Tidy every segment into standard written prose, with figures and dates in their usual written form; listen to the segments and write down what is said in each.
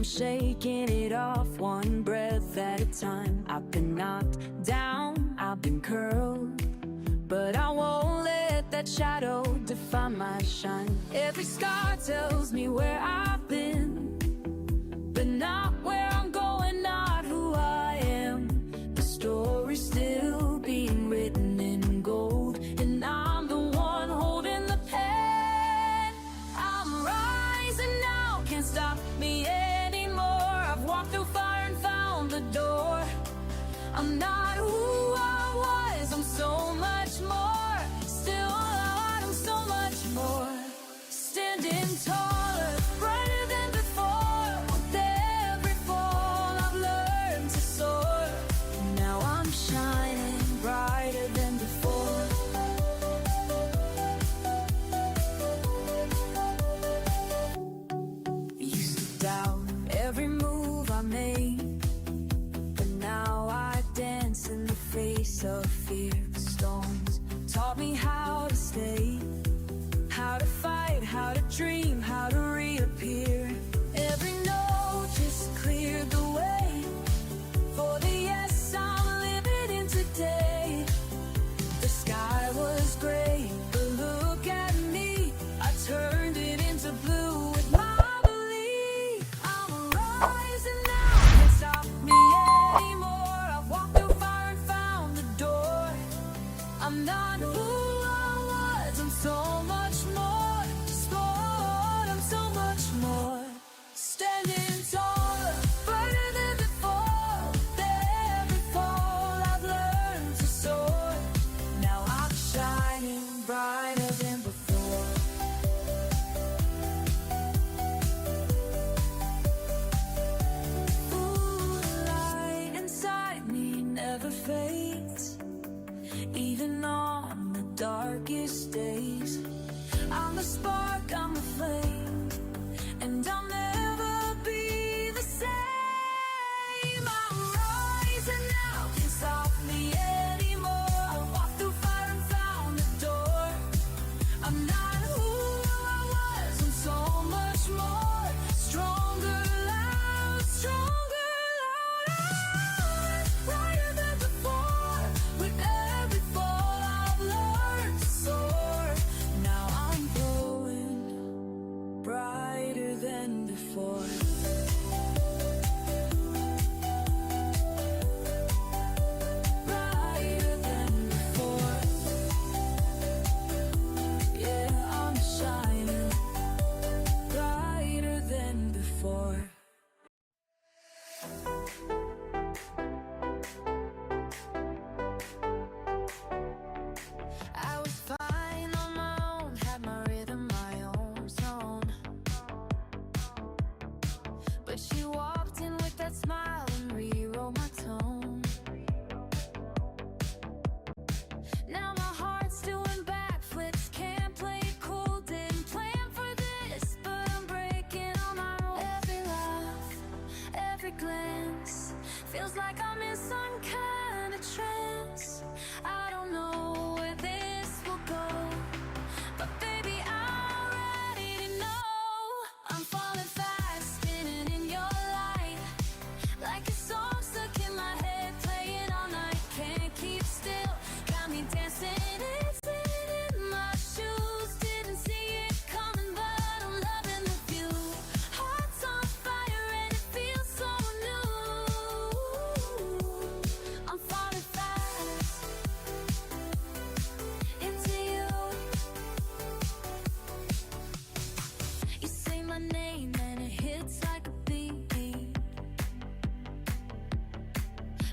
shaking it off one breath at a time. I've been knocked down, I've been curled, but I won't let that shadow define my shine. Every scar tells me where I've been, but not where I'm going, not who I am. The story's still being written in gold, and I'm the one holding the pen. I'm rising now, can't stop me anymore. I've walked through fire and found the door. I'm not who I was, I'm so much more. Still I'm so much more. Standing taller, brighter than before. With every fall I've learned to soar. Now I'm shining brighter than before. I used to doubt every move I made, but now I dance in the face of fear. The storms taught me how to stay, how to fight, how to dream, how to reappear. Every note just cleared the way for the yes I'm living in today. The sky was gray, but look at me, I turned it into blue with my belief. I'm rising now, can't stop me anymore. I've walked through fire and found the door. I'm not who I was, I'm so much more. Sport, I'm so much more. Standing taller, brighter than before. With every fall I've learned to soar. Now I'm shining brighter than before. Ooh, the light inside me never fades, even on the darkest days. I'm a spark, I'm a flame, and I'll never be the same. I'm rising now, can't stop me anymore. I walked through fire and found the door. I'm not who I was, I'm so much more. Stronger, loud, stronger, louder, brighter than before. With every fall I've learned to soar. Now I'm glowing brighter than before. Brighter than before. Yeah, I'm shining brighter than before. I was fine on my own, had my rhythm, my own zone. But she walked in with that smile and rewrote my tone. Now my heart's doing backflips, can't play it cool, didn't plan for this, but I'm breaking on my own. Every laugh, every glance, feels like I'm in some kind of trance. I don't know where this will go, but baby, I'm ready to know. I'm falling fast, spinning in your light, like a song stuck in my head, playing all night, can't keep still. Got me dancing, dancing in my shoes. Didn't see it coming, but I'm loving the view. Heart's on fire and it feels so new. I'm falling fast into you. You say my name and it hits like a beat.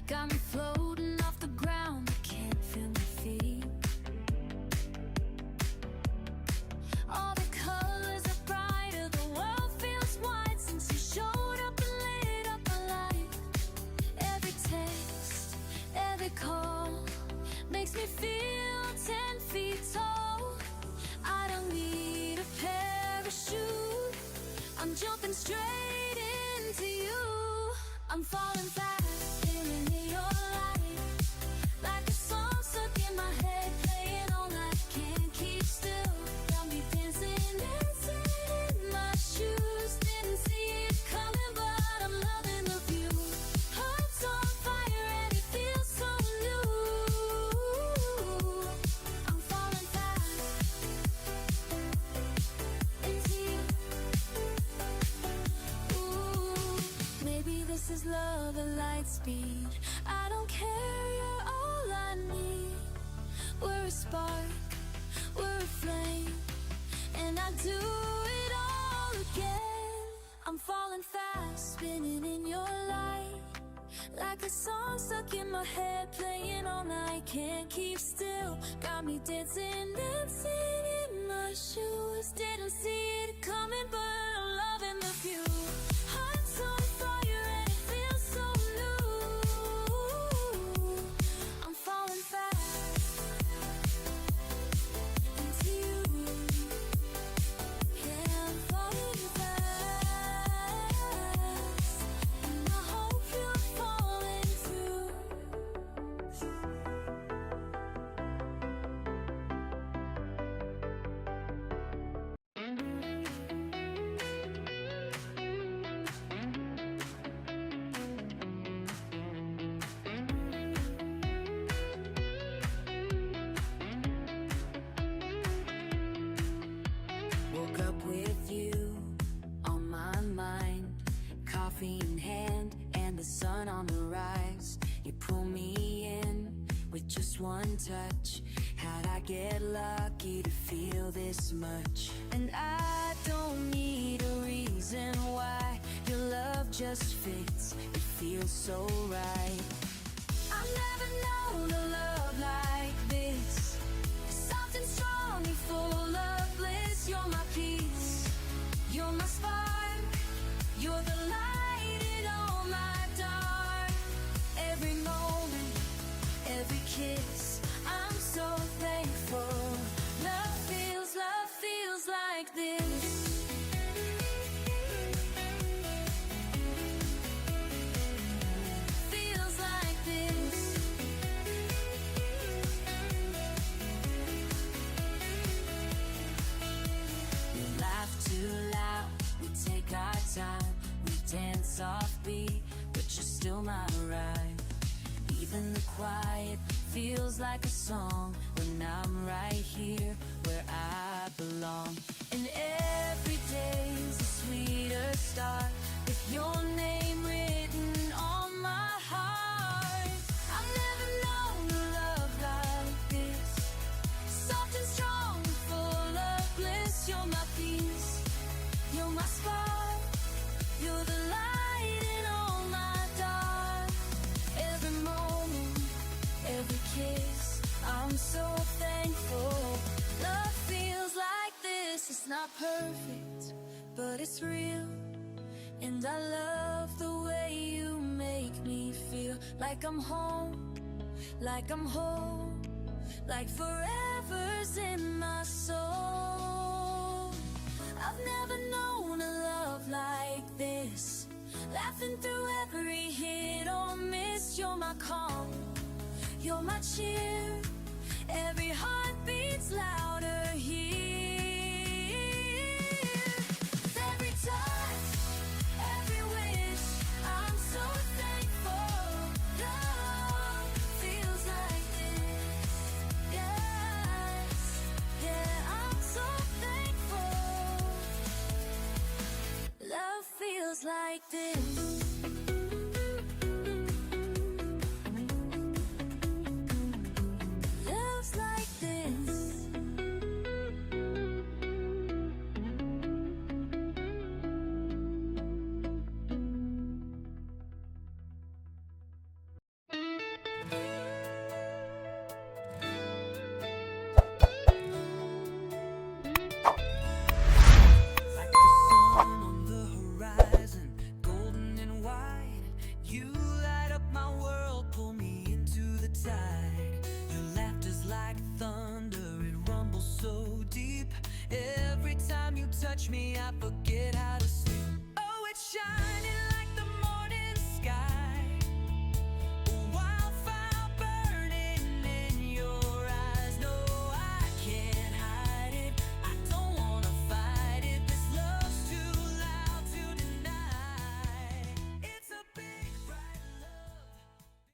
Got me floating off the ground, I can't feel my feet. All the colors are brighter, the world feels wide since you showed up and lit up my life. Every text, every call makes me feel 10 feet tall. I don't need a parachute, I'm jumping straight into you. I'm falling fast, spinning in your light, like a song stuck in my head, playing all night, can't keep still. Got me dancing, dancing in my shoes. Didn't see it coming, but speed. I don't care, you're all I need. We're a spark, we're a flame, and I do it all again. I'm falling fast, spinning in your light, like a song stuck in my head, playing all night. Can't keep still, got me dancing, dancing in my shoes. Didn't see it coming, but I'm loving the view. Heart's on fire and it feels so new. I'm falling fast into you. Yeah, I'm falling fast, and I hope you're falling too. Woke up with you on my mind, coffee in hand and the sun on the rise. You pull me in with just one touch. How'd I get lucky to feel this much? And I don't need a reason why. Your love just fits, it feels so right. I've never known a love like this, something strong and full of bliss. You're my peace, you're my spark, you're the light in all my dark. Every moment, every kiss, I'm so thankful. Love feels like this. Feels like this. We laugh too loud, we take our time, we dance offbeat, but you're still my ride. Even the quiet feels like a song when I'm right here where I belong. And every day's a sweeter start with your name written on my heart. I've never known a love like this, something strong and full of bliss. You're my peace, you're my spark, you're the light in all my dark. Every moment, every kiss, I'm so thankful. Love feels like this. It's not perfect, but it's real. And I love the way you make me feel like I'm home, like I'm whole, like forever's in my soul. I've never known a love like this, laughing through every hit or miss. You're my calm, you're my cheer, every heart beats louder here. With every touch, every wish, I'm so thankful. Love feels like this, yes, yeah, I'm so thankful. Love feels like this. Love's like this. Like the sun on the horizon, golden and white, you light up my world, pull me into the tide. Your laughter's like thunder, it rumbles so deep. Every time you touch me, I forget how